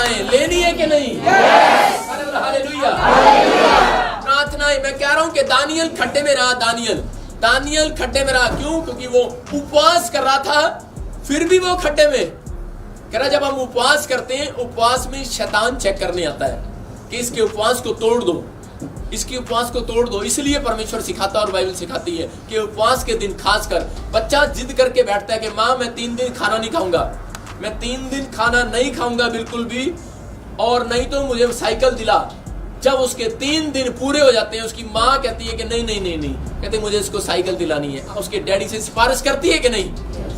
प्रार्थनाएं लेनी है कि नहीं? हालेलुया। प्रार्थनाएं, मैं कह रहा हूं कि दानियल खड्डे में रहा। दानियल खड्डे में रहा। क्यों? क्योंकि वो उपवास कर रहा था, फिर भी वो खड्डे में कह रहा। जब हम उपवास करते हैं, उपवास में शैतान चेक करने आता है कि इसके उपवास को तोड़ दो, इसकी उपवास को तोड़ दो। इसलिए परमेश्वर सिखाता और बाइबल सिखाती है कि उपवास के दिन खासकर बच्चा जिद करके बैठता है कि माँ मैं 3 दिन खाना नहीं खाऊंगा, मैं 3 दिन खाना नहीं खाऊंगा बिल्कुल भी, और नहीं तो मुझे साइकिल दिला। जब उसके 3 दिन पूरे हो जाते हैं, उसकी माँ कहती है कि नहीं नहीं नहीं नहीं, कहते मुझे इसको साइकिल दिलानी है। उसके डैडी से सिफारिश करती है कि नहीं?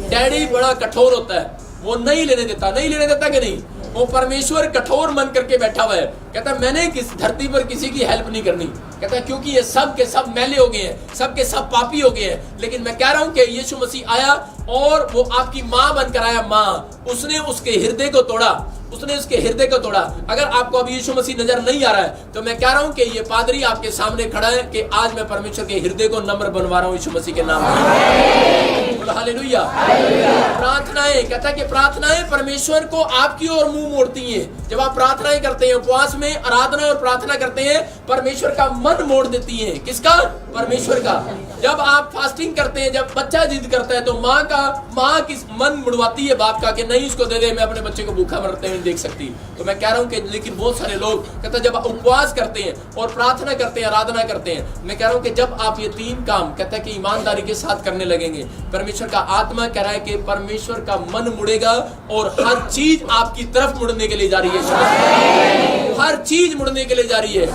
डैडी बड़ा कठोर होता है, वो नहीं लेने देता कि नहीं? वो परमेश्वर कठोर मन करके बैठा हुआ है, कहता मैंने किस धरती पर किसी की हेल्प नहीं करनी, कहता क्योंकि ये सब के सब मैले हो गए हैं, सब के सब पापी हो गए हैं। लेकिन मैं कह रहा हूं कि यीशु मसीह आया और वो आपकी माँ बनकर आया। माँ, उसने उसके हृदय को तोड़ा, उसने उसके हृदय को तोड़ा। अगर आपको अभी यीशु मसीह नजर नहीं आ रहा है तो मैं कह रहा हूं कि ये पादरी आपके सामने खड़ा है कि आज मैं परमेश्वर के हृदय को नम्र बनवा रहा हूं यीशु मसीह के नाम में। हालेलुया। प्रार्थनाएं, कहता है कि प्रार्थनाएं परमेश्वर को आपकी ओर मुंह मोड़ती हैं। जब आप प्रार्थनाएं करते हैं, उपवास में आराधना और प्रार्थना करते हैं, परमेश्वर का मन मोड़ देती हैं। किसका? परमेश्वर का। जब आप फास्टिंग करते हैं, जब बच्चा जिद करता है तो माँ किस मन मुड़वाती है बाप का कि नहीं इसको दे दे, मैं अपने बच्चे को भूखा मरते हुए देख सकती। तो मैं कह रहा हूं कि लेकिन बहुत सारे लोग कहता जब आप उपवास करते हैं और प्रार्थना करते हैं, आराधना करते हैं, मैं कह रहा हूं कि जब आप ये 3 काम कहता है कि ईमानदारी के साथ करने लगेंगे, परमेश्वर का आत्मा कह रहा है कि परमेश्वर का मन मुड़ेगा और हर चीज आपकी तरफ मुड़ने के लिए जा रही है। हर चीज मुड़ने के लिए जा रही है।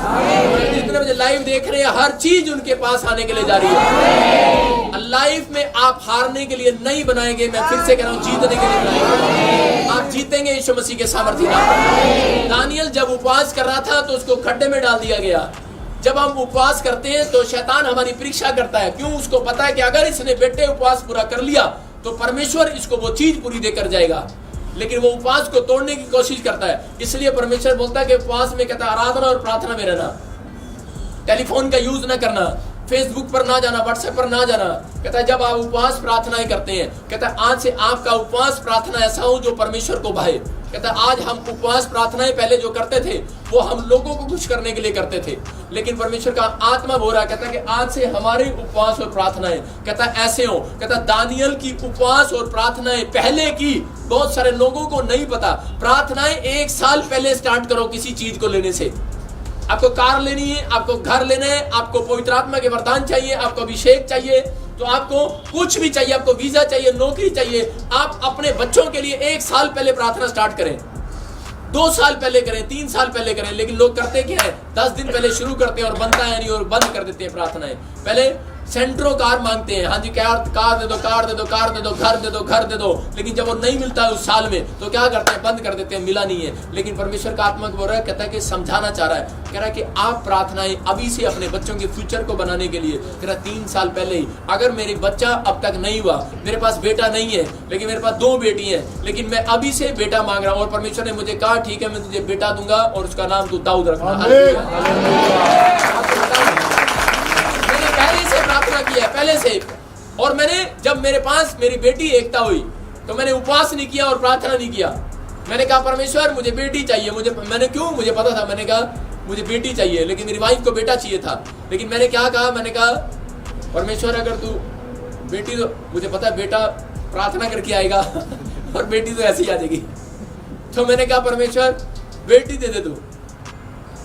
जितने बजे लाइव देख रहे हैं, हर चीज उनके पास आने के लिए जा रही है। लाइफ में आप हारने के लिए नहीं बनाए गए, मैं फिर से कह रहा हूं जीतने के लिए बनाए। आप जीतेंगे यीशु मसीह के सामर्थ्य नाम। दानियल जब उपवास कर रहा था तो उसको खड्डे में डाल दिया गया। जब हम उपवास करते हैं तो शैतान हमारी परीक्षा करता है। क्यों? उसको पता है कि अगर इसने बेटे उपवास पूरा कर लिया तो परमेश्वर इसको वो चीज पूरी देकर जाएगा, लेकिन वो उपवास को तोड़ने की कोशिश करता है। इसलिए परमेश्वर बोलता है कि उपवास में कहता है आराधना और प्रार्थना में रहना, टेलीफोन का यूज ना करना, फेसबुक पर ना जाना, व्हाट्सएप पर ना जाना। कहता है जब आप उपवास प्रार्थनाएं करते हैं, कहता है आज से आपका उपवास प्रार्थना ऐसा हो जो परमेश्वर को भाए। कहता है आज हम उपवास प्रार्थनाएं पहले जो करते थे वो हम लोगों को खुश करने के लिए करते थे, लेकिन परमेश्वर का आत्मा बोल रहा है, कहता है कि आज से हमारे उपवास और प्रार्थनाएं कहता है ऐसे हो। कहता है दानियल की उपवास और प्रार्थनाएं पहले की बहुत सारे लोगों को नहीं पता। प्रार्थनाएं 1 साल पहले स्टार्ट करो किसी चीज को लेने से। आपको कार लेनी है, आपको घर लेना है, आपको पवित्र आत्मा के वरदान चाहिए, आपको अभिषेक चाहिए, तो आपको कुछ भी चाहिए, आपको वीजा चाहिए, नौकरी चाहिए, आप अपने बच्चों के लिए 1 साल पहले प्रार्थना स्टार्ट करें, 2 साल पहले करें, 3 साल पहले करें। लेकिन लोग करते क्या है? 10 दिन पहले शुरू करते हैं और बनता है नहीं और बंद कर देते हैं प्रार्थनाएं। पहले सेंट्रो कार मांगते हैं, हाँ जी कार दे दो, कार दे दो, कार दे दो, घर दे दो, घर दे दो, लेकिन जब वो नहीं मिलता है उस साल में तो क्या करते हैं? बंद कर देते हैं, मिला नहीं है। लेकिन परमेश्वर का आत्मा बोल रहा है, कहता है कि समझाना चाह रहा है, कह रहा है कि आप प्रार्थनाएं अभी से अपने बच्चों के फ्यूचर को बनाने के लिए, कह रहा 3 साल पहले ही, अगर मेरे बच्चा अब तक नहीं हुआ, मेरे पास बेटा नहीं है लेकिन मेरे पास 2 बेटी हैं, लेकिन मैं अभी से बेटा मांग रहा हूं और परमेश्वर ने मुझे कहा ठीक है मैं तुझे बेटा दूंगा और उसका नाम तू दाऊद रखना। प्रार्थना किया है पहले से। और मैंने जब मेरे पास मेरी बेटी एकता हुई तो मैंने उपवास नहीं किया और प्रार्थना नहीं किया। मैंने कहा परमेश्वर मुझे बेटी चाहिए, मुझे पता था, मैंने कहा मुझे बेटी चाहिए, लेकिन मेरी वाइफ को बेटा चाहिए था। लेकिन मैंने क्या कहा? मैंने कहा परमेश्वर अगर तू बेटी, तो मुझे पता है बेटा प्रार्थना करके आएगा और बेटी तो ऐसी आ जाएगी। तो मैंने कहा परमेश्वर बेटी दे दे, तू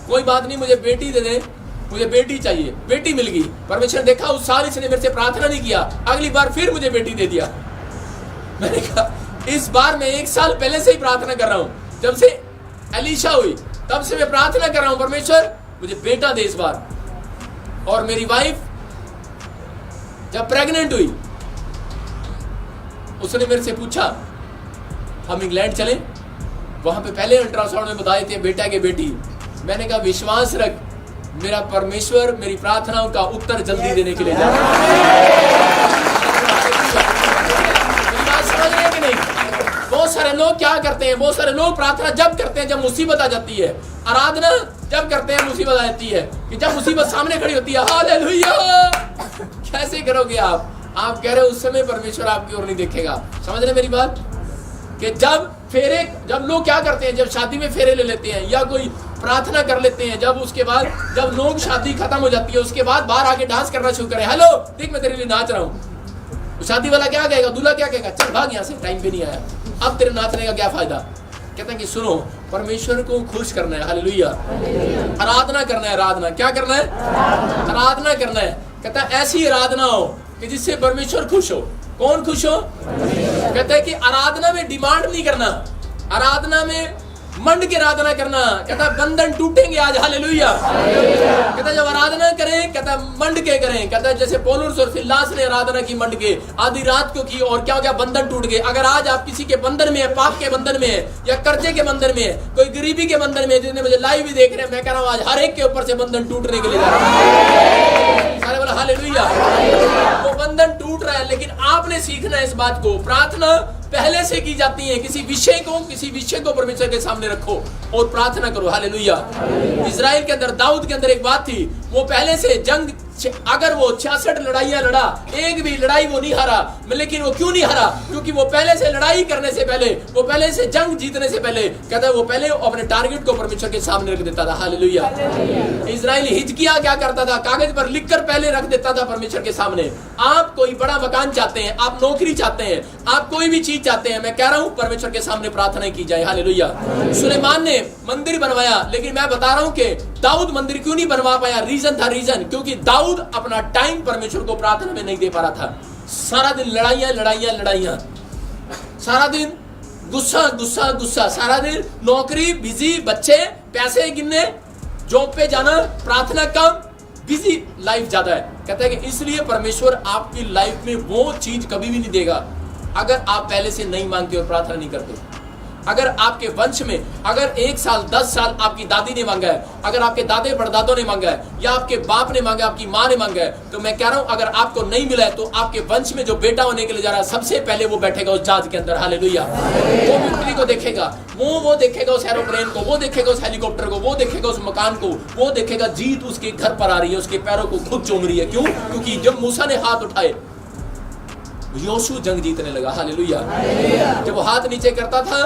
कोई बात नहीं, मुझे बेटी दे दे, मुझे बेटी चाहिए। बेटी मिल गई। परमेश्वर ने देखा उस साल इसने मेरे से प्रार्थना नहीं किया, अगली बार फिर मुझे बेटी दे दिया। मैंने कहा इस बार मैं 1 साल पहले से ही प्रार्थना कर रहा हूं, जब से एलिशा हुई तब से मैं प्रार्थना कर रहा हूं परमेश्वर मुझे बेटा दे इस बार। और मेरी वाइफ जब प्रेग्नेंट हुई उसने मेरे से पूछा हम इंग्लैंड चलें, वहां पे पहले अल्ट्रासाउंड में बताए थे बेटा के बेटी। मैंने कहा विश्वास रख, मेरा परमेश्वर मेरी प्रार्थनाओं का उत्तर जल्दी देने के लिए जा रहा है। समझ रहे हैं कि नहीं? बहुत सारे लोग क्या करते हैं? बहुत सारे लोग प्रार्थना जब करते हैं जब मुसीबत आ जाती है, आराधना जब करते हैं मुसीबत आ जाती है, कि जब मुसीबत सामने खड़ी होती है हालेलुया कैसे करोगे आप कह रहे हो उस समय परमेश्वर आपकी ओर नहीं देखेगा। समझ रहे मेरी बात? कि जब फेरे, जब लोग क्या करते हैं, जब शादी में फेरे ले लेते हैं या कोई प्रार्थना कर लेते हैं, जब उसके बाद जब लोग शादी खत्म हो जाती है उसके बाद बाहर आके डांस करना शुरू करें, हेलो देख मैं तेरे लिए नाच रहा हूँ, तो शादी वाला क्या कहेगा, दूल्हा क्या कहेगा, चल भाग यहाँ से, टाइम पे नहीं आया, अब तेरे नाचने का क्या फायदा। कहते हैं कि सुनो, परमेश्वर को खुश करना है, हालेलुया, आराधना करना है, आराधना क्या करना है, आराधना करना है। कहता है ऐसी आराधना हो कि जिससे परमेश्वर खुश हो। कौन खुश हो? कहता है कि आराधना में डिमांड नहीं करना, आराधना में मंड के आराधना करना। कहता है बंधन टूटेंगे आज, हालेलुया। कहता है जब आराधना करें, कहता है मंड के करें। कहता है जैसे पौलुस और सिलास ने आराधना की मंड के, आधी रात को की और क्या हो गया, बंधन टूट गए। अगर आज आप किसी के बंधन में है, पाप के बंधन में है या कर्जे के बंधन में है, कोई गरीबी के बंधन में है, जिसने मुझे लाइव भी देख रहे हैं, मैं कह रहा हूँ आज हर एक के ऊपर से बंधन टूटने के लिए जा रहा है। सारे बोला हालेलुया। वो बंधन टूट रहा है, लेकिन आपने सीखना है इस बात को। प्रार्थना पहले से की जाती है, किसी विषय को परमेश्वर के सामने रखो और प्रार्थना करो, हालेलुया। इजराइल के अंदर, दाऊद के अंदर एक बात थी, वो पहले से जंग, अगर वो 66 लड़ाइयां लड़ा, एक भी लड़ाई वो नहीं हारा। लेकिन वो क्यों नहीं हारा? क्योंकि वो पहले से लड़ाई करने से पहले, वो पहले से जंग जीतने से पहले, कहता है वो पहले अपने टारगेट को परमेश्वर के सामने रख देता था, हालेलुया। इजराइल हिजकिय्याह क्या करता था? कागज पर लिखकर पहले रख देता था परमेश्वर के सामने। आप कोई बड़ा मकान चाहते हैं, आप नौकरी चाहते हैं, आप कोई भी चीज चाहते हैं, मैं कह रहा हूं परमेश्वर के सामने प्रार्थना की जाए, हालेलुया। सुलेमान ने मंदिर बनवाया, लेकिन मैं बता रहा हूं कि दाऊद मंदिर क्यों नहीं बनवा पाया? रीजन था, क्योंकि दाऊद अपना टाइम परमेश्वर को प्रार्थना में नहीं दे पा रहा था। सारा दिन लड़ाइयां, सारा दिन गुस्सा, सारा दिन नौकरी, बिजी, बच्चे, पैसे गिनने, जॉब पे जाना, प्रार्थना कम, बिजी लाइफ ज्यादा है। कहता है कि इसलिए परमेश्वर आपकी लाइफ में वो चीज कभी भी नहीं देगा अगर आप पहले से नहीं मांगते और प्रार्थना नहीं करते। अगर आपके वंश में, अगर 1 साल 10 साल आपकी दादी ने मांगा है, अगर आपके दादे परदादों ने मांगा है, या आपके बाप ने मांगा, आपकी माँ ने मांगा है, तो मैं कह रहा हूं अगर आपको नहीं मिला है तो आपके वंश में जो बेटा होने के लिए जा रहा है, सबसे पहले वो बैठेगा उस जहाज के अंदर, हालेलुया। वो विक्ट्री को देखेगा, वो देखेगा उस एरोप्लेन को, वो देखेगा उस हेलीकॉप्टर को, वो देखेगा उस मकान को, वो देखेगा जीत उसके घर पर आ रही है, उसके पैरों को खुद चूम रही है। क्यों? क्योंकि जब मूसा ने हाथ उठाए, योशू जंग जीतने लगा, हालेलुया। जब वो हाथ नीचे करता था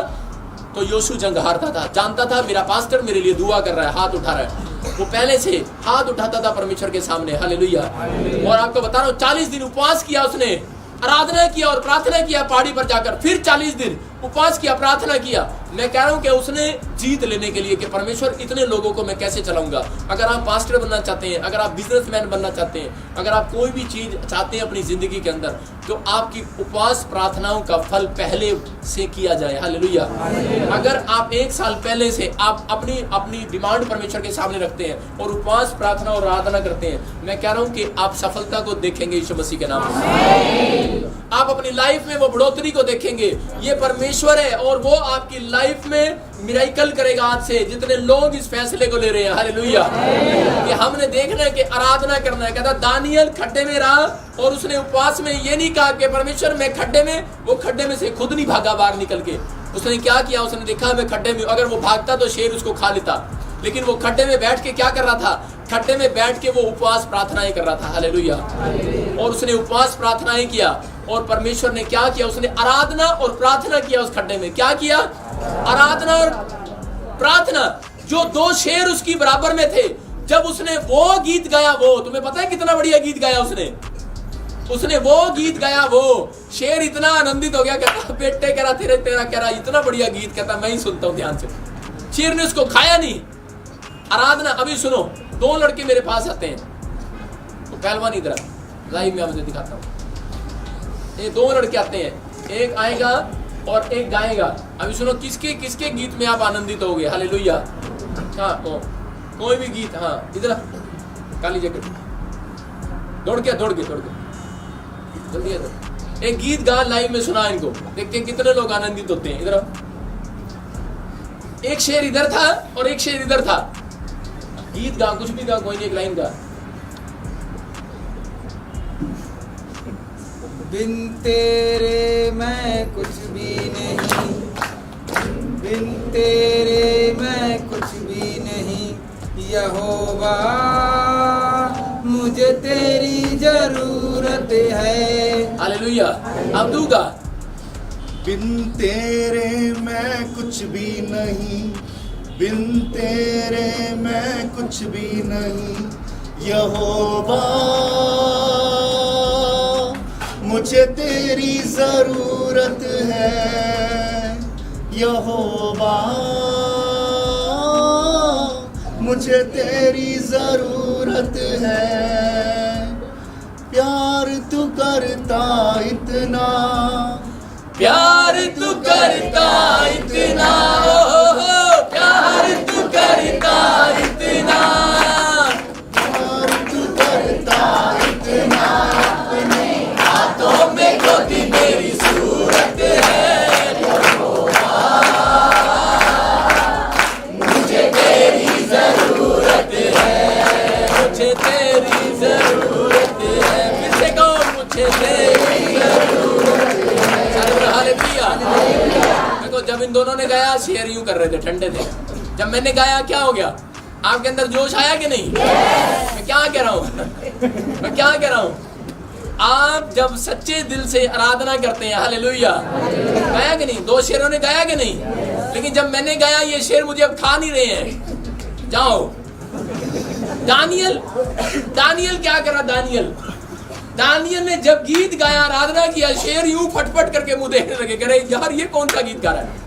तो योशू जंग हारता था। जानता था मेरा पास्टर मेरे लिए दुआ कर रहा है, हाथ उठा रहा है। वो पहले से हाथ उठाता था परमेश्वर के सामने, हालेलुया। और आपको बता रहा हूं 40 दिन उपवास किया उसने, आराधना किया और प्रार्थना किया पहाड़ी पर जाकर, फिर 40 दिन उपवास किया, प्रार्थना किया। मैं कह रहा हूं कि उसने जीत लेने के लिए कि परमेश्वर इतने लोगों को मैं कैसे चलाऊंगा। अगर आप पास्टर बनना चाहते हैं, अगर आप बिजनेसमैन बनना चाहते हैं, अगर आप कोई भी चीज चाहते हैं अपनी जिंदगी के अंदर, तो आपकी उपवास प्रार्थनाओं का फल पहले से किया जाए, हालेलुया। अगर आप 1 साल पहले से आप अपनी डिमांड परमेश्वर के सामने रखते हैं और उपवास प्रार्थना और आराधना करते हैं, मैं कह रहा हूं कि आप सफलता को देखेंगे यीशु मसीह के नाम से। आप अपनी लाइफ में वो बढ़ोतरी को देखेंगे। ये परमेश्वर है और वो आपकी लाइफ में मिरेकल करेगा। आज से जितने लोग इस फैसले को ले रहे हैं, हालेलुया, कि हमने देखना है कि आराधना करना है। कहता दानियल खड्डे में रहा और उसने उपवास में ये नहीं कहा कि परमेश्वर मैं खड्डे में, वो खड्डे में से खुद नहीं भागा बाहर निकल के। उसने क्या किया? उसने देखा मैं खड्डे में, अगर वो भागता तो शेर उसको खा लेता, लेकिन वो खड्डे में बैठ के क्या कर रहा था? खड्डे में बैठ के वो उपवास प्रार्थनाएं कर रहा था, हालेलुया। और उसने उपवास प्रार्थनाएं किया और परमेश्वर ने क्या किया? उसने आराधना और प्रार्थना किया उस खड्डे में। क्या किया? आराधना और प्रार्थना। जो 2 शेर उसकी बराबर में थे, जब उसने वो गीत गाया, वो तुम्हें पता है कितना बढ़िया गीत गाया उसने वो गीत गाया, वो शेर इतना आनंदित हो गया, कहता बेटे कह रहा तेरा कह रहा इतना बढ़िया गीत, कहता मैं ही सुनता हूं ध्यान से। शेर ने उसको खाया नहीं। आराधना। अभी सुनो, 2 लड़के मेरे पास आते हैं, तो पहलवान इधर लाइव में आपको दिखाता हूं। ये 2 लड़के आते हैं, एक आएगा और एक गाएगा। अभी सुनो, किसके किसके गीत में आप आनंदित होगे, हालेलुया। हाँ, कोई भी गीत। हाँ, इधर काली जैकेट, दौड़ के जल्दी इधर एक गीत गा, लाइव में सुना इनको, देखते हैं कितने लोग आनंदित होते हैं। इधर एक शेर इधर था और एक शेर इधर था। गीत गा, कुछ भी गा, कोई नहीं, एक लाइन गा। बिन तेरे मैं कुछ भी नहीं, बिन तेरे मैं कुछ भी नहीं, यहोवा मुझे तेरी जरूरत है। हालेलुया। अब तू गा। बिन तेरे मैं कुछ भी नहीं, बिन तेरे मैं कुछ भी नहीं। यहोवा मुझे तेरी जरूरत है, यहोवा मुझे तेरी जरूरत है। प्यार तू करता इतना, प्यार तू करता इतना, ओ प्यार तू करता इतना, प्यार तू करता इतना। अपने हाथों में खोती मेरी सूरत है, मुझे तेरी जरूरत है, मुझे तेरी जरूरत है। फिर से कहो, मुझे तेरी जरूरत है। हालेलुया। देखो, जब इन दोनों ने गाया, शेर यूं कर रहे थे, ठंडे थे। जब मैंने गाया, क्या हो गया? आपके अंदर जोश आया कि नहीं? मैं क्या कह रहा हूं? मैं क्या कह रहा हूं? आप जब सच्चे दिल से आराधना करते हैं, हालेलुया, गाया कि नहीं? दो शेरों ने गाया कि नहीं? लेकिन जब मैंने गाया, ये शेर मुझे अब खा नहीं रहे हैं। जाओ। दानियल क्या करा? दानियल ने जब गीत गाया, आराधना किया, शेर यूं फटफट करके मुंह देखने लगे, कह रहे यार ये कौन सा गीत गा रहा है?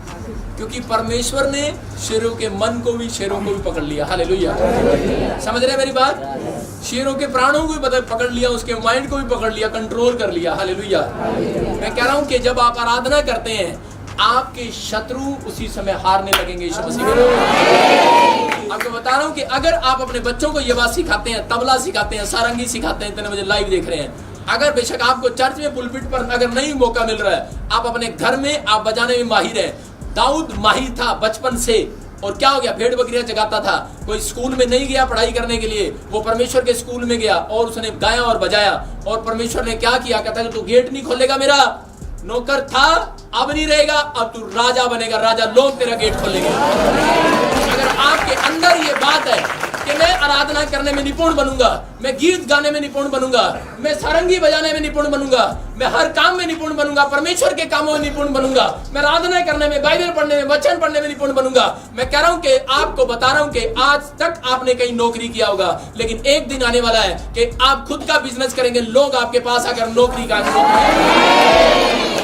क्योंकि परमेश्वर ने शेरों के मन को भी, शेरों को भी पकड़ लिया। हालेलुया। समझ रहे मेरी बात? शेरों के प्राणों को भी पकड़ लिया, उसके माइंड को भी पकड़ लिया, कंट्रोल कर लिया। हालेलुया। मैं कह रहा हूं कि जब आप आराधना करते हैं, आपके शत्रु उसी समय हारने लगेंगे। यीशु मसीह के नाम। आपको बता रहा हूं कि अगर आप अपने बच्चों को ये बात सिखाते हैं, तबला सिखाते हैं, सारंगी सिखाते हैं, इतने मुझे लाइव देख रहे हैं, अगर बेशक आपको चर्च में पुलपिट पर अगर नहीं मौका मिल रहा है, आप अपने घर में आप बजाने में माहिर हैं। दाऊद माहिर था बचपन से, और क्या हो गया? भेड़ बकरियां जगाता था। कोई स्कूल में नहीं गया पढ़ाई करने के लिए, वो परमेश्वर के स्कूल में गया और उसने गाया और बजाया, और परमेश्वर ने क्या किया? कहता है तू गेट नहीं खोलेगा, मेरा नौकर था, अब नहीं रहेगा, अब तू राजा बनेगा, राजा लोग तेरा गेट खोलेंगे। अगर आपके अंदर ये बात है कि मैं आराधना करने में निपुण बनूंगा, मैं गीत गाने में निपुण बनूंगा, मैं सारंगी बजाने में निपुण बनूंगा, मैं हर काम में निपुण बनूंगा, परमेश्वर के कामों में निपुण बनूंगा, मैं आराधना करने में, बाइबल पढ़ने में, वचन पढ़ने में निपुण बनूंगा। मैं कह रहा हूं कि आपको बता रहा हूं कि आज तक आपने कहीं नौकरी किया होगा, लेकिन एक दिन आने वाला है कि आप खुद का बिजनेस करेंगे, लोग आपके पास आकर नौकरी का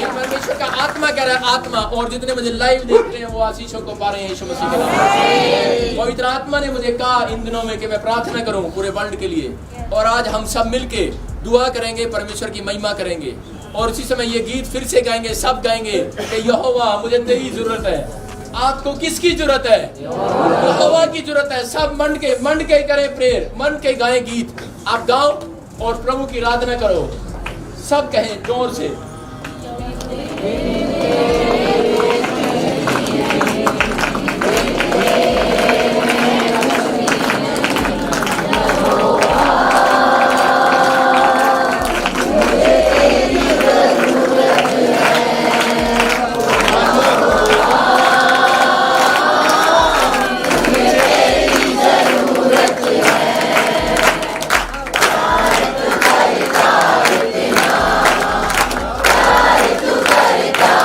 परमेश्वर का आत्मा कह रहा है, आत्मा। और जितने मुझे लाइव देख रहे हैं वो आशीषों को पा रहे हैं यीशु मसीह के नाम। पवित्र आत्मा ने मुझे कहा इन दिनों में कि मैं प्रार्थना करूं पूरे वर्ल्ड के लिए, और आज हम सब मिलके दुआ करेंगे, परमेश्वर की महिमा करेंगे, और उसी समय ये गीत फिर से गाएंगे, सब गाएंगे कि यहोवा मुझे तेरी जरूरत है। आपको किसकी जरूरत है? यहोवा की जरूरत है। सब मंड के करें प्रेयर, मन के गाएं गीत। आप गाओ और प्रभु की आराधना करो, सब कहें जोर से। करता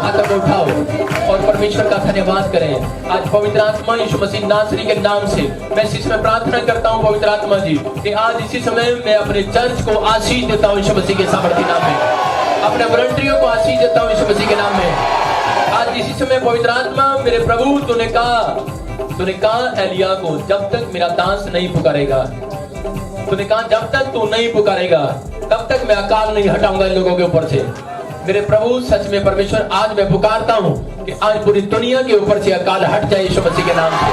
हाथों को उठाओ और परमेश्वर का धन्यवाद करें। आज पवित्र आत्मा यीशु मसीह नासरी के नाम से मैं इसी समय प्रार्थना करता हूँ पवित्र आत्मा जी कि आज इसी समय मैं अपने चर्च को आशीष देता हूँ यीशु मसीह के सामर्थ्य नाम में, अपने वॉलंटियरों को आशीष देता हूँ यीशु मसीह के नाम में। आज इसी समय पवित्र आत्मा मेरे प्रभु तूने कहा एलिया को जब तक मेरा दास नहीं पुकारेगा, तूने कहा जब तक तू नहीं पुकारेगा तब तक मैं अकाल नहीं हटाऊंगा इन लोगों के ऊपर से। मेरे प्रभु सच में परमेश्वर आज मैं पुकारता हूँ कि आज पूरी दुनिया के ऊपर से अकाल हट जाए यीशु मसीह के नाम से।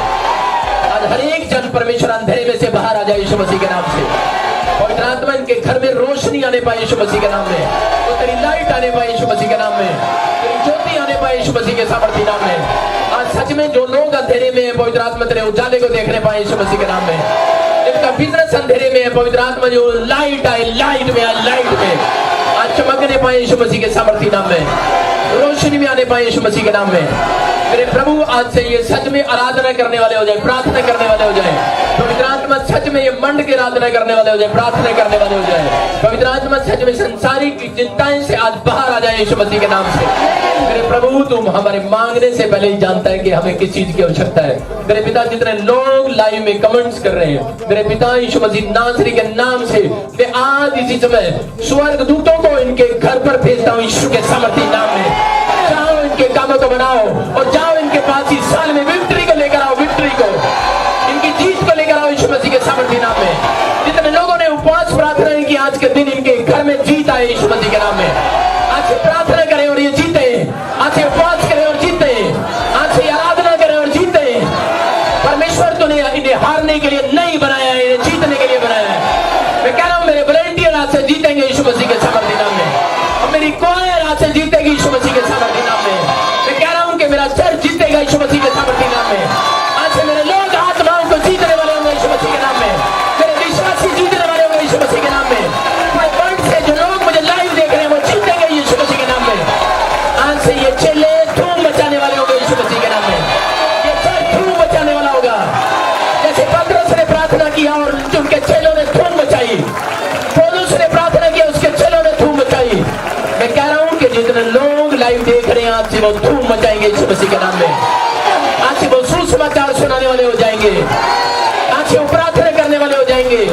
आज हर एक जन परमेश्वर अंधेरे में से बाहर आ जाए यीशु मसीह के नाम से। पवित्र आत्मा इनके घर में रोशनी आने पाए यीशु मसीह के नाम में, तो तेरी लाइट आने पाए यीशु मसीह के नाम में, तेरी ज्योति आने पाए यीशु मसीह के सामर्थ्य नाम में। आज सच में जो लोग अंधेरे में है पवित्र आत्मा तेरे उजाले को देखने पाए यीशु मसीह के नाम में। जिनका बिजनेस अंधेरे में है पवित्र आत्मा जो लाइट आए, लाइट में आए, लाइट में आज चमकने पाए यीशु मसीह के सामर्थ्य नाम में, रोशनी में आने पाए यीशु मसीह के नाम में। मेरे प्रभु आज से ये सच में आराधना करने वाले हो जाए, प्रार्थना करने वाले हो जाए। पवित्र आत्मा सच में ये मंड के आराधना करने वाले हो जाए, प्रार्थना करने वाले हो जाए। पवित्र आत्मा सच में संसारिक चिंताएं से आज बाहर आ जाए यीशु मसीह के नाम से। मेरे प्रभु तुम हमारे मांगने से पहले ही जानता है कि हमें किस चीज की आवश्यकता है। मेरे पिता जितने लोग लाइव में कमेंट्स कर रहे हैं, मेरे पिता यीशु मसीह नासरी के नाम से मैं आज इसी समय स्वर्ग दूतों को इनके घर पर भेजता हूँ यीशु के सामर्थ्य नाम में। जाओ इनके कामों को बनाओ और जाओ इनके पास इस साल में विक्ट्री को लेकर आओ, विक्ट्री को, इनकी जीत को लेकर आओ यीशु मसीह के सामर्थ्य नाम में। जितने लोगों ने उपवास प्रार्थना की आज के दिन इनके घर में जीत आए यीशु मसीह के नाम में। आज से प्रार्थना करें और ये जीते, आज से उपवास करें और जीते, आज से आराधना करें और जीते। परमेश्वर तूने इन्हें हारने के लिए नहीं बनाया है, इन्हें जीतने के लिए बनाया है। मैं कह रहा हूँ मेरे वॉलंटियर आज से जीतेंगे यीशु मसीह के सामर्थ्य नाम में, और मेरी क्वायर आज से जीतेगी यीशु मसीह के सामर्थ्य नाम में। मैं कह रहा हूँ कि मेरा चर्च जीतेगा यीशु मसीह के सामर्थ्य नाम में। आज से मेरे लोग आत्माओं को जीतने वाले होंगे यीशु मसीह के नाम में, मेरे विश्वासी जीतने वाले होंगे यीशु मसीह के नाम में। पूरे वर्ल्ड से जो लोग मुझे लाइव देख रहे हैं वो जीतेंगे यीशु मसीह के नाम में। आज से ये चेले धूम मचाने वाले होंगे यीशु मसीह के नाम में, ये चर्च धूम मचाने वाला होगा। जैसे पतरस ने प्रार्थना किया और उनके चेलों ने धूम मचाई, पौलुस ने प्रार्थना किया उसके चेलों ने धूम मचाई। मैं कह रहा हूँ कि जितने लोग लाइव देख रहे हैं आज से वो धूम मचाएंगे यीशु मसीह के नाम में। आज से वो सुसमाचार सुनाने वाले हो जाएंगे, आज से वो प्रार्थना करने वाले हो जाएंगे,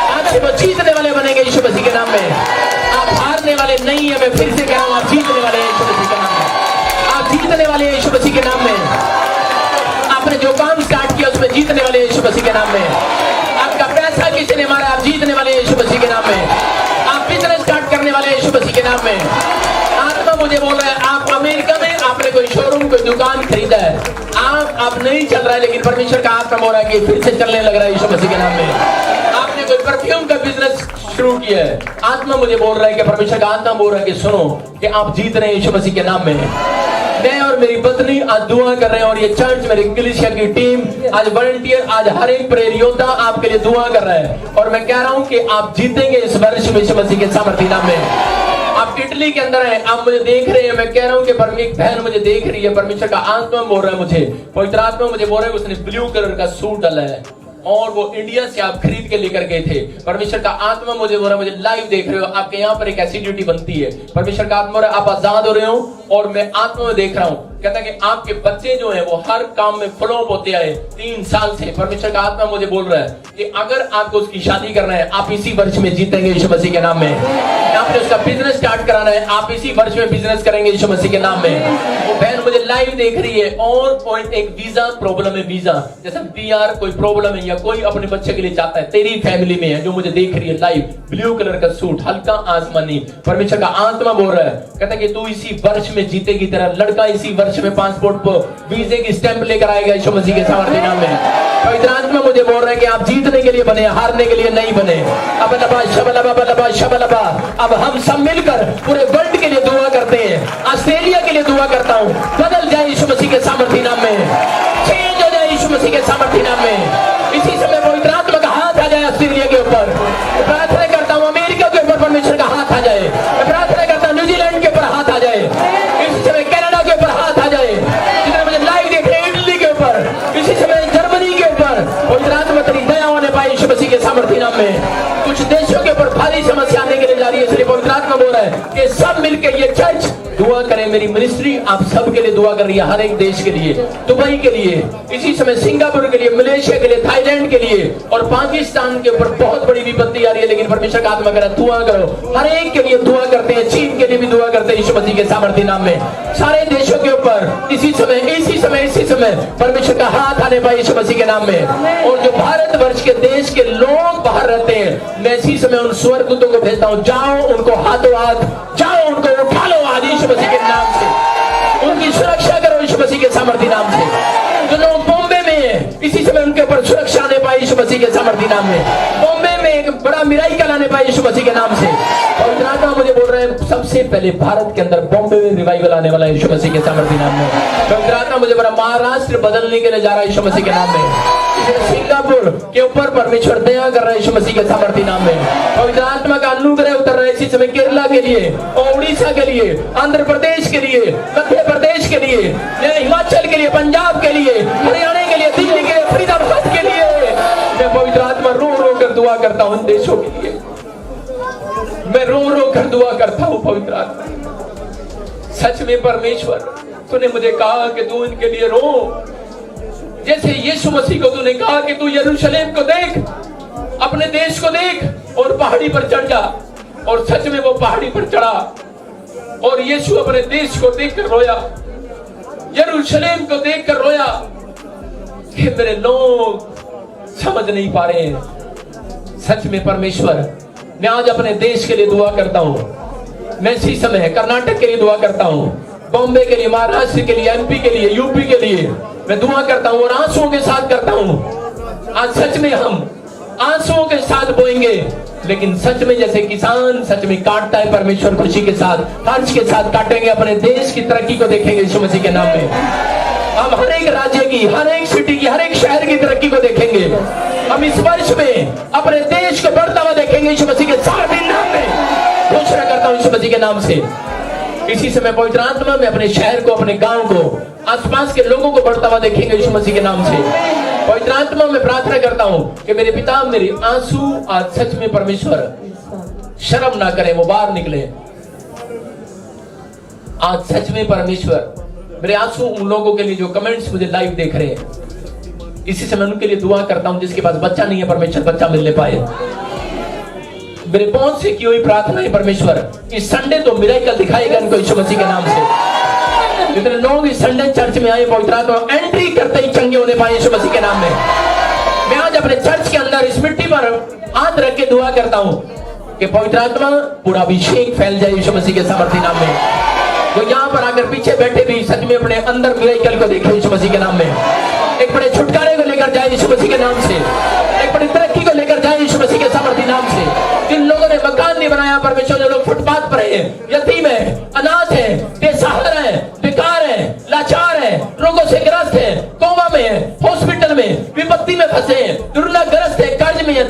आज से वो जीतने वाले बनेंगे यीशु मसीह के नाम में। आप हारने वाले नहीं है, मैं फिर से कह रहा हूँ आप जीतने वाले हैं यीशु मसीह के नाम में। आप जीतने वाले हैं यीशु मसीह के नाम में। आपने जो काम स्टार्ट किया उसमें जीतने वाले यीशु मसीह के नाम में। आपका पैसा किसी ने मारा, आप जीतने वाले यीशु मसीह के नाम में। आप बिजनेस स्टार्ट करने वाले यीशु मसीह के नाम में। आत्मा मुझे बोल रहा है आप अमेरिका में आपने कोई शोरूम, कोई दुकान खरीदा है, आप नहीं चल रहा है, लेकिन परमेश्वर का आत्मा बोल रहा है कि फिर से चलने लग रहा है यीशु मसीह के नाम में। आपने कोई परफ्यूम का बिजनेस शुरू किया है, आत्मा मुझे बोल रहा है कि परमेश्वर का आत्मा बोल रहा है कि सुनो कि आप जीत रहे हैं यीशु मसीह के नाम में। मैं और मेरी पत्नी आज दुआ कर रहे हैं और ये चर्च मेरी कलीसिया की टीम आज वॉलंटियर आज हर एक प्रेरित योद्धा आपके लिए दुआ कर रहा है। और मैं कह रहा हूँ कि आप जीतेंगे इस वर्ष में यीशु मसीह के सामर्थ्य नाम में। आप इटली के अंदर हैं, आप मुझे देख रहे हैं, मैं कह रहा हूँ कि एक बहन मुझे देख रही है, परमेश्वर का आत्मा बोल रहा है मुझे, पवित्र आत्मा मुझे बोल रहा है उसने ब्लू कलर का सूट डाला है और वो इंडिया से आप खरीद के लेकर गए थे। परमेश्वर का आत्मा मुझे बोल रहा है, मुझे लाइव देख रहे हो, आपके यहाँ पर एक एसिडिटी बनती है, परमेश्वर का आत्मा बोल रहा है आप आजाद हो रहे हो और मैं आत्मा में देख रहा हूँ। कहता है कि आपके बच्चे जो हैं वो हर काम में फ्लॉप होते आए 3 साल से। परमेश्वर का आत्मा मुझे बोल रहा है कि अगर आपको उसकी शादी करना है आप इसी वर्ष में जीतेंगे यीशु मसीह के नाम में। आपने उसका बिजनेस स्टार्ट कराना है आप इसी वर्ष में बिजनेस करेंगे यीशु मसीह के नाम में। वो बहन मुझे लाइव देख रही है और पॉइंट एक वीजा प्रॉब्लम है, वीजा जैसे PR कोई प्रॉब्लम है या कोई अपने बच्चे के लिए चाहता है, तेरी फैमिली में है जो मुझे देख रही है लाइव, ब्लू कलर का सूट हल्का आसमानी। परमेश्वर का आत्मा बोल रहा है, कहता है कि तू इसी वर्ष में जीतेगी, तेरा लड़का इसी वर्ष में पासपोर्ट पर वीजे की स्टैंप लेकर आएगा यीशु मसीह के सामर्थ्य नाम में। पवित्र आत्मा मुझे बोल रहा है कि आप जीतने के लिए बने, हारने के लिए नहीं बने। अब हम सब मिलकर पूरे वर्ल्ड के लिए दुआ करते हैं, ऑस्ट्रेलिया के लिए दुआ करता हूँ, बदल जाए यीशु मसीह के सामर्थ्य नाम में, चेंज हो जाए यीशु मसीह के सामर्थ्य नाम में। इसी समय पवित्र आत्मा का हाथ आ जाए ऑस्ट्रेलिया के ऊपर। प्रार्थना करता हूँ अमेरिका के ऊपर परमेश्वर का हाथ आ जाए। मैं प्रार्थना करता हूँ न्यूजीलैंड के ऊपर हाथ आ जाए, इसी समय कनाडा के ऊपर हाथ आ जाए, जितने मुझे लाइव देख रहे हैं इटली के ऊपर, इसी समय जर्मनी के ऊपर पवित्र आत्मा तेरी दया होने पाए यीशु मसीह के सामर्थ्य नाम में। कुछ देशों के ऊपर भारी बड़ी समस्या आने के लिए जा रही है, इसलिए पवित्र आत्मा बोल रहा है कि सब मिलकर ये चर्च दुआ करें। मेरी मिनिस्ट्री आप सब के लिए दुआ कर रही है, हर एक देश के लिए, दुबई के लिए, इसी समय सिंगापुर के लिए, मलेशिया के लिए, थाईलैंड के लिए, और पाकिस्तान के ऊपर बहुत बड़ी विपत्ति आ रही है, लेकिन परमेश्वर का आत्मा कह रहा है दुआ करो। हर एक के लिए दुआ करते हैं, चीन के लिए भी दुआ करते हैं यीशु मसीह के सामर्थ्य नाम में। सारे देशों के ऊपर इसी समय परमेश्वर का हाथ आने पाए यीशु मसीह के नाम में। और जो भारतवर्ष के देश के लोग बाहर रहते हैं, मैं इसी समय उन स्वर्गदूतों को भेजता हूं, जाओ उनको हाथों हाथ, जाओ उनको उठा लो आज यीशु मसीह के नाम से, उनकी सुरक्षा करो यीशु मसीह के सामर्थ्य नाम से। जो लोग बॉम्बे में है, इसी समय उनके ऊपर सुरक्षा आने पाए यीशु मसीह के सामर्थ्य नाम में। बॉम्बे में एक बड़ा मिराइकल आने पाए यीशु मसीह के नाम से। और इतना मुझे बोल रहे हैं सबसे पहले भारत के अंदर बॉम्बे में रिवाइवल आने वाला है यीशु मसीह के सामर्थ्य नाम में। तो इतना मुझे बड़ा महाराष्ट्र बदलने के लिए जा रहा है यीशु मसीह के नाम में। सिंगापुर के ऊपर परमेश्वर दया कर रहा है यीशु मसीह के सामर्थ्य नाम में। पवित्र आत्मा का अनुग्रह उतर रहा है इसी समय केरला के लिए, और उड़ीसा के लिए, आंध्र प्रदेश के लिए, मध्य प्रदेश के लिए, हिमाचल के लिए, पंजाब के लिए, हरियाणा के लिए, दिल्ली के लिए, फरीदाबाद के लिए। मैं पवित्र आत्मा रो रो कर दुआ करता हूं देशों के लिए, मैं रो रो कर दुआ करता हूं पवित्र आत्मा। सच में परमेश्वर तूने मुझे कहा कि तू इनके लिए रो, जैसे यीशु मसीह को तूने कहा कि तू यरूशलेम को देख, अपने देश को देख और पहाड़ी पर चढ़ जा। और सच में वो पहाड़ी पर चढ़ा और यीशु अपने देश को देखकर रोया, यरूशलेम को देखकर रोया कि मेरे लोग समझ नहीं पा रहे हैं। सच में परमेश्वर, मैं आज अपने देश के लिए दुआ करता हूं। मैं इसी समय कर्नाटक के लिए दुआ करता हूं, बॉम्बे के लिए, महाराष्ट्र के लिए, एमपी के लिए, यूपी के लिए मैं दुआ करता हूं और आंसुओं के साथ करता हूं। आज सच में हम आंसुओं के साथ बोएंगे, लेकिन सच में जैसे किसान सच में काटता है, परमेश्वर खुशी के साथ, हर्ष के साथ काटेंगे, अपने देश की तरक्की को देखेंगे यीशु मसीह के नाम में। हम हर एक राज्य की, हर एक सिटी की, हर एक शहर की तरक्की को देखेंगे। हम इस वर्ष में अपने देश को बढ़ता हुआ देखेंगे यीशु मसीह के सामर्थ्य नाम में। घोषणा करता हूं यीशु मसीह के नाम से। इसी समय पवित्र आत्मा में अपने शहर को, अपने गांव को, आसपास के लोगों को बढ़ता हुआ देखेंगे यीशु मसीह के नाम से। पवित्र आत्मा में प्रार्थना करता हूं कि मेरे पिता मेरे आंसू आज सच में परमेश्वर शर्म ना करें, वो बाहर निकले। आज सच में परमेश्वर मेरे आंसू उन लोगों के लिए जो कमेंट्स मुझे लाइव देख रहे हैं, इसी समय उनके लिए दुआ करता हूं जिसके पास बच्चा नहीं है, परमेश्वर बच्चा मिलने पाए। मेरे पहुंच से की हुई प्रार्थना है परमेश्वर, इस संडे तो मिराकल दिखाएगा इनको यीशु मसीह के नाम से। जितने लोग इस संडे चर्च में आए, पवित्र आत्मा एंट्री करते ही चंगे होने पाए यीशु मसीह के नाम में। मैं आज अपने चर्च के अंदर इस मिट्टी पर हाथ रख के दुआ करता हूं कि पवित्र आत्मा पूरा अभिषेक फैल जाए यीशु मसीह के सामर्थ्य नाम में। जो यहाँ पर आकर पीछे बैठे भी सच में अपने अंदर मिराकल को देखे यीशु मसीह के नाम में। एक बड़े छुटकारे को लेकर जाए यीशु मसीह के नाम से, एक बड़ी तरक्की को लेकर जाए यीशु मसीह के सामर्थ्य नाम से। जिन लोगों ने मकान नहीं बनाया परमेश्वर, जो लोग फुटपाथ पर है, यतीम है, अनाथ है, बेसहारा है, बेकार है, लाचार है, रोगों से ग्रस्त है, कोमा में है, हॉस्पिटल में, विपत्ति में फंसे हैं, दुर्नाग्रस्त है, कर्ज में है,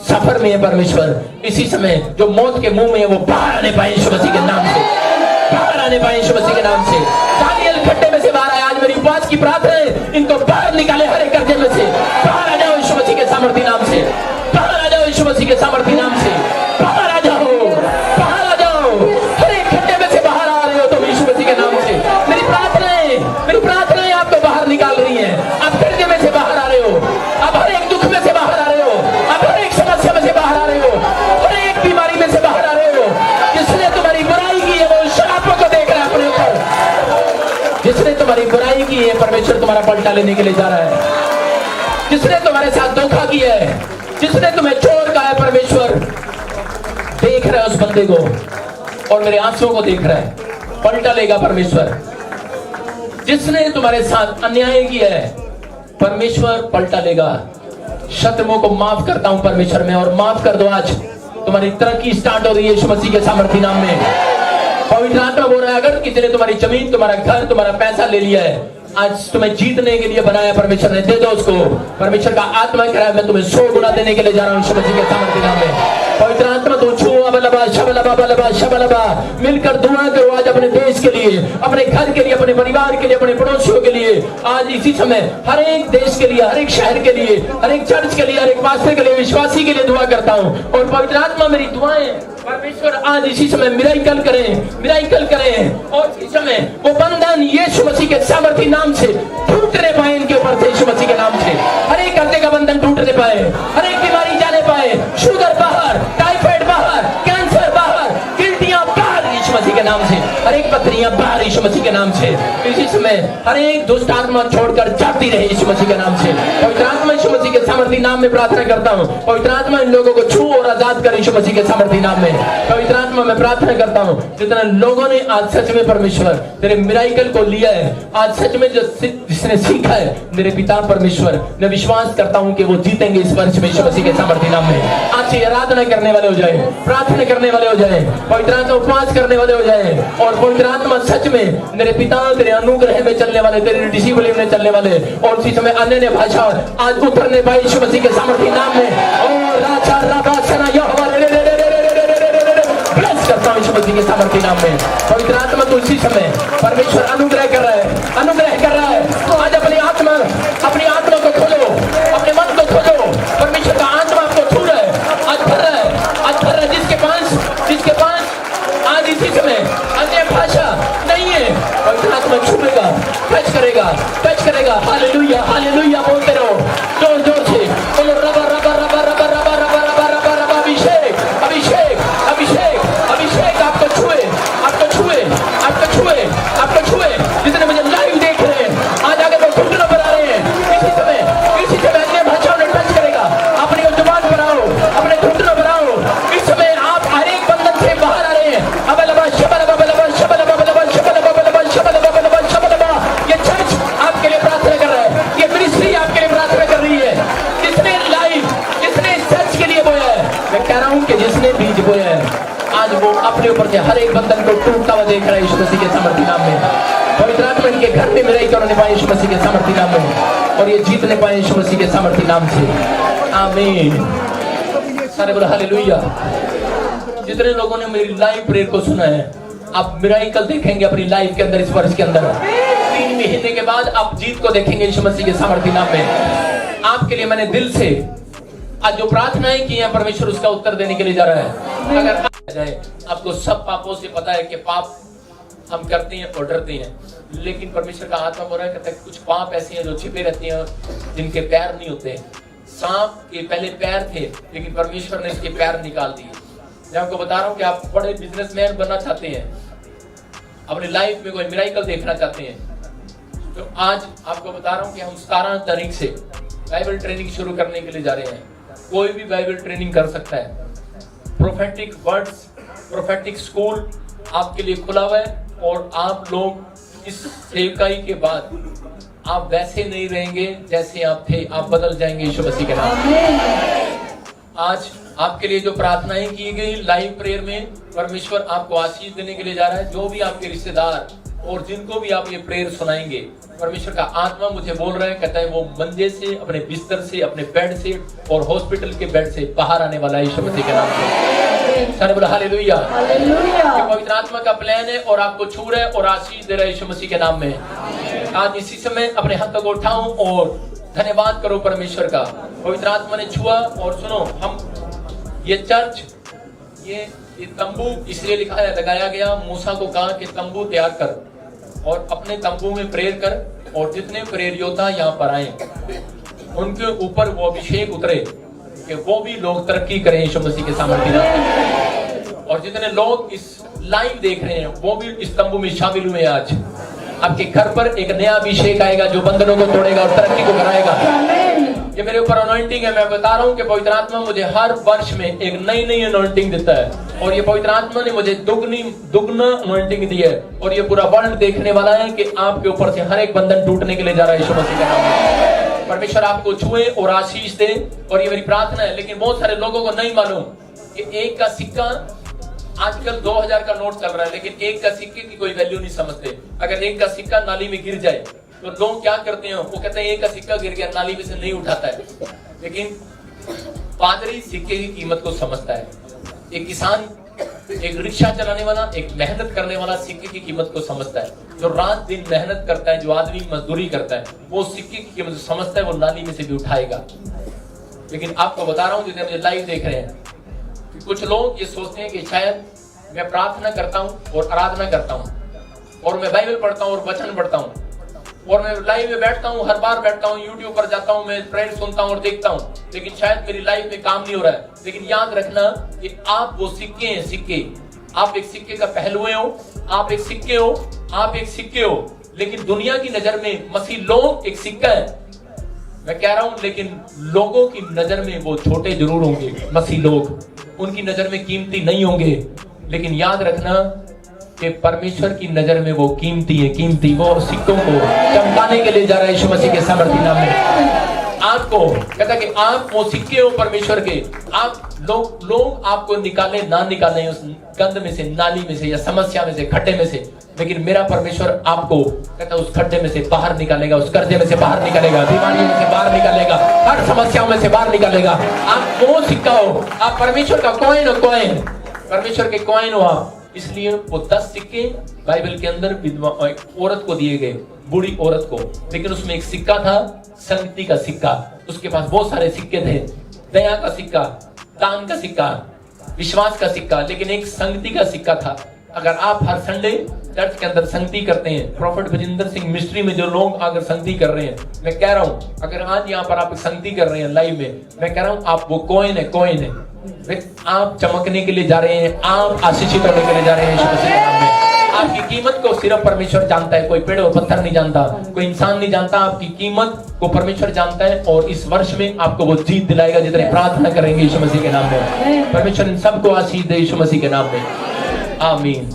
सफर में है परमेश्वर, इसी समय जो मौत के मुंह में है वो बाहर आने पाए यीशु मसीह के नाम से, बाहर आने पाए यीशु मसीह के नाम से। दानियल खड्डे में से बाहर आया, आज मेरी उपवास की प्रार्थना है, इनको बाहर निकाले हर एक कर्जे में से, बाहर आ जाओ यीशु मसीह के सामर्थ्य नाम से, बाहर आ जाओ यीशु मसीह के सामर्थ्य नाम से, बाहर आ जाओ, बाहर आ जाओ। हर एक खड्डे में से बाहर आ रहे हो तुम यीशु मसीह के नाम से। मेरी प्रार्थनाएं आपको बाहर निकाल रही है। आप कर्जे में से बाहर आ रहे हो, आप हर एक दुख में से बाहर आ रहे हो, आप हर एक समस्या में से बाहर आ रहे हो, हर एक बीमारी में से बाहर आ रहे हो। जिसने तुम्हारी बुराई की है वो श्राप को देख रहा है अपने ऊपर। जिसने तुम्हारी बुराई की है परमेश्वर तुम्हारा पलटा लेने के लिए जा रहा है। जिसने तुम्हारे साथ धोखा किया है, जिसने तुम्हें चोर कहा है, परमेश्वर देख रहा है उस बंदे को और मेरे आंसुओं को देख रहा है, पलटा लेगा परमेश्वर। जिसने तुम्हारे साथ अन्याय किया है परमेश्वर पलटा लेगा। शत्रुओं को माफ करता हूं परमेश्वर में, और माफ कर दो। आज तुम्हारी तरक्की स्टार्ट हो रही है यीशु मसीह के सामर्थ्य नाम में। पवित्र आत्मा बोल रहा है अगर किसी ने तुम्हारी जमीन, तुम्हारा घर, तुम्हारा पैसा ले लिया है, आज तुम्हें जीतने के लिए बनाया परमेश्वर ने, दे दो उसको। परमेश्वर का आत्मा कह रहा है मैं तुम्हें 100 गुना देने के लिए जा रहा हूं यीशु मसीह के सामर्थ्य नाम में। पवित्र आत्मा तो छू बलबा शबलबा बलबा शबलबा। मिलकर दुआ करो आज अपने देश के लिए, अपने घर के लिए, अपने परिवार के लिए, अपने पड़ोसियों के लिए। आज इसी समय हर एक देश के लिए, हर एक शहर के लिए, हर एक चर्च के लिए, हर एक पास्टर के लिए, विश्वासी के लिए दुआ करता हूँ। और पवित्र आत्मा मेरी दुआएं परमेश्वर आज इसी समय मिराकल करें, मिराकल करें। और इसी समय वो बंधन यीशु मसीह के सामर्थी नाम से टूटने पाए, इनके ऊपर से यीशु मसीह के नाम से हर एक कर्जे का बंधन टूटने पाए, हर एक बीमारी जाने पाए, शुगर बाहर, टाइफाइड बाहर, कैंसर बाहर, गिल्टियां बाहर यीशु मसीह के नाम से, हर एक पत्थरियां बाहर यीशु मसीह के नाम से। इसी समय हर एक दुष्ट आत्मा छोड़कर जाती रहे यीशु मसीह के नाम से। पवित्र आत्मा यीशु मसीह के सामर्थी नाम में प्रार्थना करता हूँ। पवित्र आत्मा इन लोगों को छू और आजाद कर यीशु मसीह के सामर्थी नाम में। पवित्र आत्मा मैं प्रार्थना करता हूँ जितने लोगों ने आज सच में परमेश्वर तेरे मिराकल को लिया है, आज सच में जिसने सीखा है मेरे पिता परमेश्वर, मैं विश्वास करता हूँ कि वो जीतेंगे इस वर्ष में यीशु मसीह के सामर्थी नाम में। आज से आराधना करने वाले हो जाए, प्रार्थना करने वाले हो जाए, पवित्र आत्मा उपवास करने वाले हो जाए। और पवित्र आत्मा सच में मेरे पिता तेरे अनुग्रह में चलने वाले, तेरे डिसिप्लिन में चलने वाले, और उसी समय अन्य भाषा आज उतरने पाए यीशु मसीह के सामर्थी नाम में। और राजा राबासना यहोवा ब्लेस करता हूं यीशु मसीह के सामर्थी नाम में। पवित्र आत्मा तो इसी समय परमेश्वर अनुग्रह कर रहा है, अनुग्रह कर रहा है। आज अपनी आत्मा को खोलो, अपने मन को खोलो, परमेश्वर का आत्मा आपको छू रहा है, आज भर रहा है, आज भर रहा है। जिसके पास आज इसी समय अन्य भाषा नहीं है, पवित्र आत्मा छूएगा, टच करेगा। हालेलुया हालेलुया बोलते रहो जोर जोर से, बोलो रबा रबा रबा रबा रबा रबा रबा रबा रबा। अभिषेक अभिषेक अभिषेक अभिषेक आपको छुए, आपको छुए, आपको छुए, आपको छुए। जितने मुझे लाइव देख रहे हैं आज आगे वो घुटनों पर आ रहे हैं, इसी समय अन्य भाषाओं ने टच करेगा। अपनी जुबान पर आओ, अपने घुटनों पर आओ। इस समय आप हर एक बंधन से बाहर आ रहे हैं। अबलबा शबलबा बलबा शबलबा बलबा शबलबा बलबा शबलबा बलबा शबलबा। ये चर्च आपके लिए प्रार्थना कर रहा है, ये मिनिस्ट्री आपके लिए प्रार्थना कर रही है। जिसने सच के लिए बोया है, मैं कह रहा हूँ कि जिसने बीज बोया है आज वो अपने ऊपर से हर एक बंधन को टूटता हुआ देख रहा है यीशु मसीह के सामर्थी नाम में। पवित्र आत्मा इनके घर में मिराई करने पाए यीशु मसीह के सामर्थी नाम में, और ये जीतने पाए यीशु मसीह के सामर्थी नाम से। आमीन। सारे बोलो हालेलुया। जितने लोगों ने मेरी लाइव प्रेयर को सुना है, आप मिराकल देखेंगे अपनी लाइफ के अंदर इस वर्ष के अंदर। 3 महीने के बाद आप जीत को देखेंगे यीशु मसीह के सामर्थी नाम में। आपके लिए मैंने दिल से आज जो प्रार्थनाएं की हैं परमेश्वर उसका उत्तर देने के लिए जा रहा है। अगर आप जाए, आपको सब पापों से पता है कि पाप हम करते हैं और डरते हैं, लेकिन परमेश्वर का आत्मा बोल रहा है, कहता है कुछ पाप ऐसे हैं जो छिपे रहते हैं जिनके पैर नहीं होते। सांप के पहले पैर थे लेकिन परमेश्वर ने इसके पैर निकाल दिए। मैं आपको बता रहा हूँ कि आप बड़े बिजनेसमैन बनना चाहते हैं, अपनी लाइफ में कोई मिराकल देखना चाहते हैं, तो आज आपको बता रहा हूँ कि हम 17 तारीख से बाइबल ट्रेनिंग शुरू करने के लिए जा रहे हैं। कोई भी बाइबल ट्रेनिंग कर सकता है। प्रोफेटिक वर्ड्स, प्रोफेटिक स्कूल आपके लिए खुला हुआ है, और आप लोग इस सेवकाई के बाद आप वैसे नहीं रहेंगे जैसे आप थे, आप बदल जाएंगे यीशु मसीह के नाम में। आज आपके लिए जो प्रार्थनाएं की गई लाइव प्रेयर में, परमेश्वर आपको आशीष देने के लिए जा रहा है। जो भी आपके रिश्तेदार और जिनको भी आप ये प्रेयर सुनाएंगे, परमेश्वर का आत्मा मुझे बोल रहा है, कहता है वो मंजे से, अपने बिस्तर से, अपने बेड से और हॉस्पिटल के बेड से बाहर आने वाला है यीशु मसीह के नाम से। सारे बोलो हालेलुया। पवित्र आत्मा का प्लान है और आपको छू रहा है और आशीष दे रहा है यीशु मसीह के नाम में। आज इसी समय अपने हाथों को उठाऊं और धन्यवाद करो परमेश्वर का। पवित्र आत्मा ने छुआ। और सुनो, हम ये चर्च, ये तंबू इसलिए लगाया गया, मूसा को कहा कि तंबू तैयार कर और अपने तंबू में प्रेयर कर, और जितने प्रेयर योद्धा यहाँ पर आए उनके ऊपर वो अभिषेक उतरे कि वो भी लोग तरक्की करें यीशु मसीह के सामर्थ्य नाम। और जितने लोग इस लाइव देख रहे हैं वो भी इस तंबू में शामिल हुए। आज आपके घर पर एक नया अभिषेक आएगा जो बंधनों को तोड़ेगा और तरक्की को कराएगा। ये मेरे ऊपर अनॉइंटिंग है। मैं बता रहा हूँ कि पवित्र आत्मा मुझे हर वर्ष में एक नई नई अनॉइंटिंग देता है, और ये पवित्र आत्मा ने मुझे दुगना अनॉइंटिंग दी है। और ये पूरा वर्ल्ड देखने वाला है कि आपके ऊपर से हर एक बंधन टूटने के लिए जा रहा है यीशु मसीह का नाम। परमेश्वर आपको छुए और आशीष दे, और ये मेरी प्रार्थना है। लेकिन बहुत सारे लोगों को नहीं मालूम कि एक का सिक्का, आजकल 2000 का नोट चल रहा है, लेकिन एक का सिक्के की कोई वैल्यू नहीं समझते। अगर एक का सिक्का नाली में गिर जाए तो लोग क्या करते हैं, वो कहते हैं एक का सिक्का गिर गया, नाली में से नहीं उठाता है। लेकिन पादरी सिक्के की कीमत को समझता है। एक किसान, एक रिक्शा चलाने वाला, एक मेहनत करने वाला सिक्के की कीमत को समझता है। जो रात दिन मेहनत करता है, जो आदमी मजदूरी करता है, वो सिक्के की कीमत समझता है, वो नाली में से भी उठाएगा। लेकिन आपको बता रहा हूं, जितने मुझे लाइव देख रहे हैं, कि कुछ लोग ये सोचते हैं कि शायद मैं प्रार्थना करता हूं और आराधना करता हूं और मैं बाइबल पढ़ता हूं और वचन पढ़ता हूं और मैं लाइव में बैठता हूं, हर बार बैठता हूं, यूट्यूब पर जाता हूं, मैं प्रेयर सुनता हूं और देखता हूं, लेकिन शायद मेरी लाइफ में काम नहीं हो रहा है। लेकिन याद रखना कि आप वो सिक्के हैं, सिक्के। आप एक सिक्के का पहलू हो, आप एक सिक्के हो, आप एक सिक्के हो। लेकिन दुनिया की नजर में मसीह लोग एक सिक्का है, मैं कह रहा हूं, लेकिन लोगों की नजर में वो छोटे जरूर होंगे। मसीह लोग उनकी नजर में कीमती नहीं होंगे, लेकिन याद रखना कि परमेश्वर की नजर में वो कीमती है, कीमती। वो सिक्कों को चमकाने के लिए जा रहा है यीशु मसीह के सामर्थी नाम में। आपको कहता कि आप वो सिक्के हो परमेश्वर के। आप लोग आपको निकाले ना निकाले उस गंद में से, नाली में से, या समस्या में से, खड्डे में से, लेकिन मेरा परमेश्वर आपको कहता उस खड्डे में से बाहर निकालेगा, उस कर्जे में से बाहर निकालेगा, बीमारी में से बाहर निकालेगा, हर समस्याओं में से बाहर निकालेगा। आप वो सिक्का हो, आप परमेश्वर का कॉइन हो, कॉइन, परमेश्वर के कॉइन हो आप। इसलिए वो 10 सिक्के बाइबल के अंदर विधवा एक औरत को दिए गए, बूढ़ी औरत को, लेकिन उसमें एक सिक्का था, संगति का सिक्का। उसके पास बहुत सारे सिक्के थे, दया का सिक्का, दान का सिक्का, विश्वास का सिक्का, लेकिन एक संगति का सिक्का था। अगर आप हर संडे चर्च के अंदर संगति करते हैं, प्रॉफिट बजिंदर सिंह मिस्ट्री में जो लोग अगर संगति कर रहे हैं, मैं कह रहा हूं, अगर आज यहाँ पर आप संगति कर रहे हैं लाइव में, मैं कह रहा हूं आप वो कॉइन है, कॉइन है। आप चमकने के लिए जा रहे हैं, आप आशीषित होने के लिए जा रहे हैं यीशु मसीह के नाम में। आपकी कीमत को सिर्फ परमेश्वर जानता है, कोई पेड़ और पत्थर नहीं जानता, कोई इंसान नहीं जानता। आपकी कीमत को परमेश्वर जानता है, और इस वर्ष में आपको वो जीत दिलाएगा जितने प्रार्थना करेंगे यीशु मसीह के नाम में। परमेश्वर इन सबको आशीष दे यीशु मसीह के नाम में, आमीन।